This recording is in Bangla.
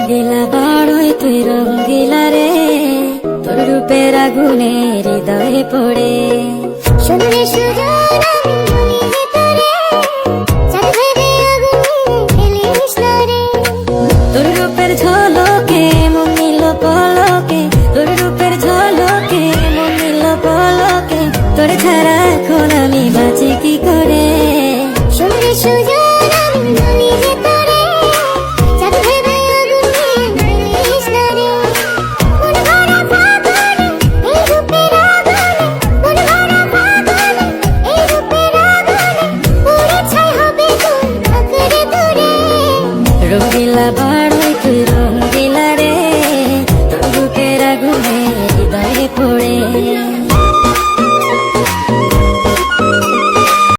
রঙ্গিলা বাড়ই তুই রঙ্গিলা রে, তোর রূপের আগুনে হৃদয়ে পড়ে। শুনলে সুজন আমি বলি যে তোরে, চাঁদ ভেবে আগুনে ফেলিস না রে। তোর রূপের ঝলকে মন নিল পলকে, তোর রূপের ঝলকে মন নিল পলকে, তোর ছাড়া এখন আমি বাঁচি কি করে। শুনলে সুজন আমি বলি যে তোরে, চাঁদ ভেবে আগুনে ফেলিস না রে। মন ভরা ফাগুনে এই রূপের আগুনে, মন ভরা ফাগুনে এই রূপের আগুনে, পুড়ে ছাই হবে কোন আঁকড়ে ধরে। রঙ্গিলা বাড়ই তুই রঙ্গিলা রে, তোর রূপের আগুনে হৃদয়ে পড়ে।